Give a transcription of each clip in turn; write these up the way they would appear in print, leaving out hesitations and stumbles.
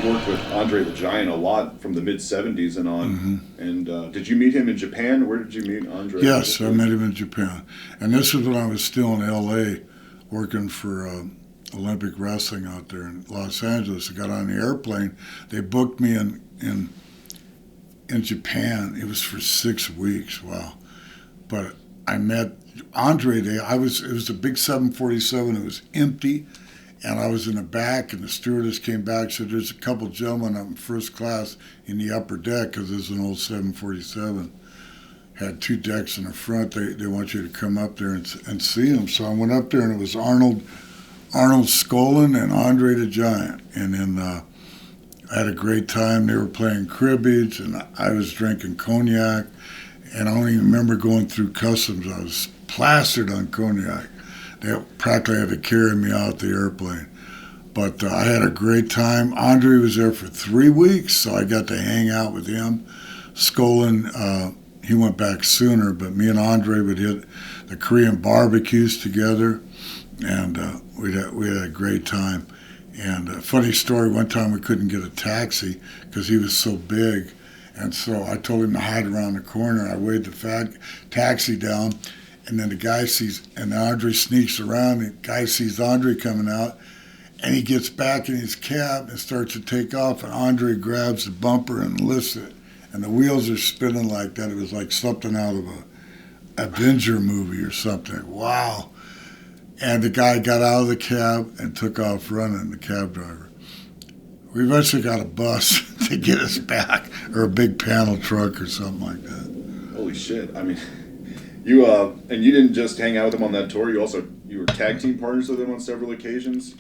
worked with Andre the Giant a lot from the mid-'70s and on. Mm-hmm. And did you meet him in Japan? Where did you meet Andre? Yes, I met him in Japan. And this was when I was still in L.A. working for Olympic Wrestling out there in Los Angeles. I got on the airplane. They booked me in Japan. It was for 6 weeks. Wow. But I met Andre there. It was a big 747. It was empty. And I was in the back, and the stewardess came back, said, there's a couple gentlemen up in first class in the upper deck, because there's an old 747. Had 2 decks in the front. They want you to come up there and see them. So I went up there, and it was Arnold Skolin and Andre the Giant. And then I had a great time. They were playing cribbage, and I was drinking cognac. And I don't even remember going through customs. I was plastered on cognac. They practically had to carry me out the airplane. But I had a great time. Andre was there for 3 weeks, so I got to hang out with him. Skolin, he went back sooner, but me and Andre would hit the Korean barbecues together, and we had a great time. And a funny story, one time we couldn't get a taxi because he was so big. And so I told him to hide around the corner. I waved the fat taxi down. And then the guy sees, and Andre sneaks around, the guy sees Andre coming out, and he gets back in his cab and starts to take off, and Andre grabs the bumper and lifts it. And the wheels are spinning like that. It was like something out of a Avenger movie or something. Wow. And the guy got out of the cab and took off running, the cab driver. We eventually got a bus to get us back, or a big panel truck or something like that. Holy shit. I mean... You didn't just hang out with him on that tour. You were tag team partners with him on several occasions.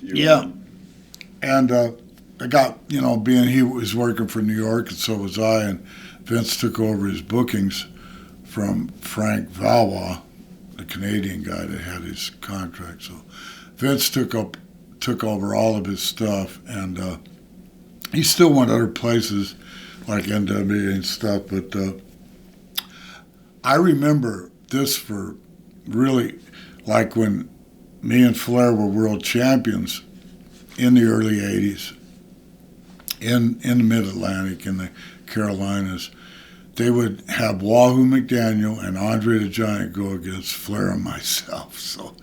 And I got, being he was working for New York, and so was I, and Vince took over his bookings from Frank Valois, the Canadian guy that had his contract. So Vince took over all of his stuff, and he still went other places like NWA and stuff. But I remember this for really, like when me and Flair were world champions in the early 80s in the Mid-Atlantic, in the Carolinas. They would have Wahoo McDaniel and Andre the Giant go against Flair and myself. So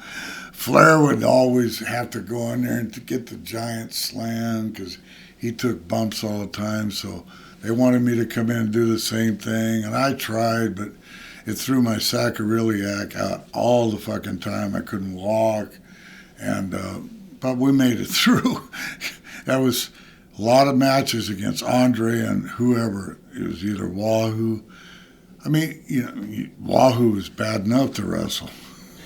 Flair would always have to go in there and to get the Giant slam because he took bumps all the time. So they wanted me to come in and do the same thing, and I tried, but it threw my sacroiliac out all the fucking time. I couldn't walk, and but we made it through. That was a lot of matches against Andre and whoever. It was either Wahoo. I mean, Wahoo was bad enough to wrestle.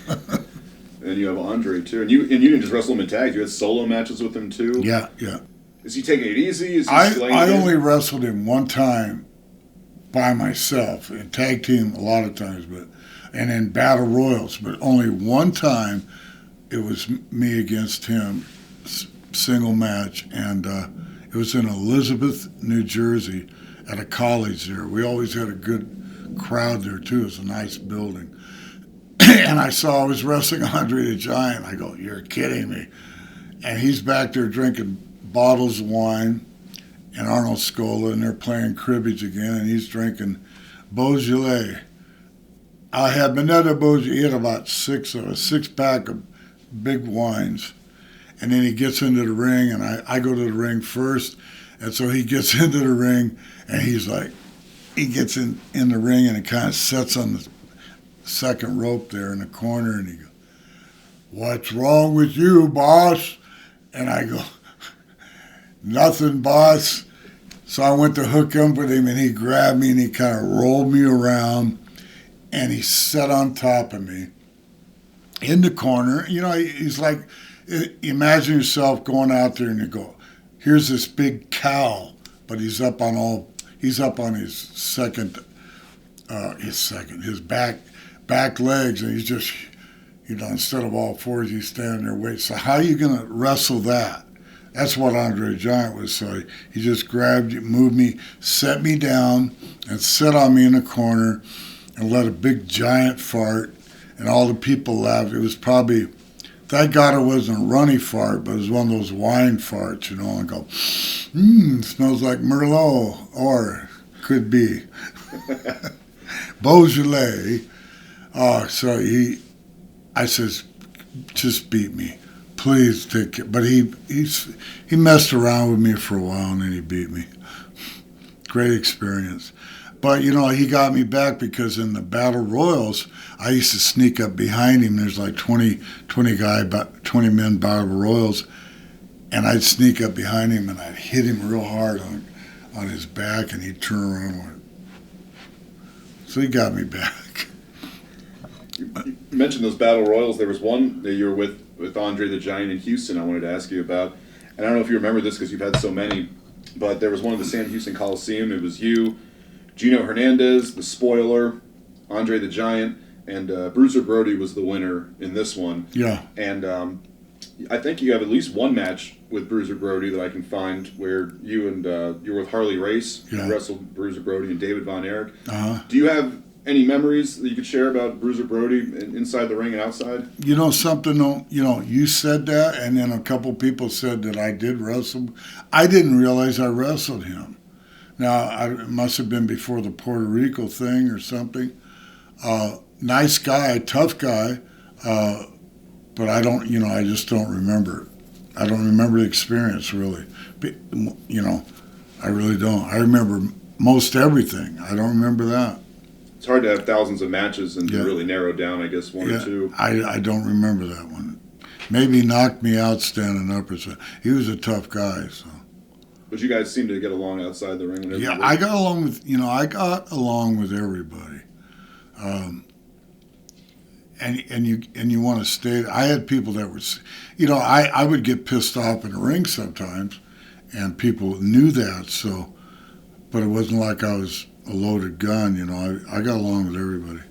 And you have Andre too, and you didn't just wrestle him in tags. You had solo matches with him too. Yeah. Is he taking it easy? Is he I only wrestled him one time by myself, in tag team a lot of times, and in battle royals, but only one time it was me against him, single match, and it was in Elizabeth, New Jersey, at a college there. We always had a good crowd there too. It was a nice building. And I was wrestling Andre the Giant. I go, you're kidding me. And he's back there drinking bottles of wine, and Arnold Skolin, and they're playing cribbage again, and he's drinking Beaujolais. I had Minetta Beaujolais. He had about a 6-pack of big wines. And then he gets into the ring, and I go to the ring first. And so he gets into the ring, and he gets in the ring, and he kind of sits on the second rope there in the corner, and he goes, "What's wrong with you, boss?" And I go, "Nothing, boss." So I went to hook up with him, and he grabbed me, and he kind of rolled me around, and he sat on top of me in the corner. He's like, imagine yourself going out there, and you go, here's this big cow, but he's up on his back legs, and he's just, instead of all fours, he's standing there waiting. So how are you going to wrestle that? That's what Andre the Giant was. So he just grabbed me, moved me, set me down, and sat on me in the corner, and let a big giant fart, and all the people laughed. It was probably Thank God it wasn't a runny fart, but it was one of those wine farts, you know, and go, smells like Merlot, or could be Beaujolais. So I says, just beat me. Please take it. But he messed around with me for a while, and then he beat me. Great experience. But, you know, he got me back because in the Battle Royals, I used to sneak up behind him. There's like 20 men Battle Royals, and I'd sneak up behind him and I'd hit him real hard on his back, and he'd turn around and went. So he got me back. You mentioned those Battle Royals. There was one that you were with Andre the Giant in Houston I wanted to ask you about. And I don't know if you remember this because you've had so many, but there was one at the Sam Houston Coliseum. It was you, Gino Hernandez, the Spoiler, Andre the Giant, and Bruiser Brody was the winner in this one. Yeah. And I think you have at least one match with Bruiser Brody that I can find where you were with Harley Race. Yeah. You wrestled Bruiser Brody and David Von Erich. Uh-huh. Do you have any memories that you could share about Bruiser Brody inside the ring and outside? You know something, you know, you said that, and then a couple people said that I did wrestle. I didn't realize I wrestled him. Now, it must have been before the Puerto Rico thing or something. Nice guy, tough guy, but I don't, you know, I just don't remember it. I don't remember the experience, really. But, you know, I really don't. I remember most everything. I don't remember that. It's hard to have thousands of matches and Yeah. to really narrow down, I guess, one or two. I don't remember that one. Maybe he knocked me out standing up or something. He was a tough guy, so. But you guys seem to get along outside the ring. Whenever Yeah, you I got along with everybody. And you want to stay. I had people that were, you know, I would get pissed off in the ring sometimes, and people knew that. So, but it wasn't like I was a loaded gun. You know, I got along with everybody.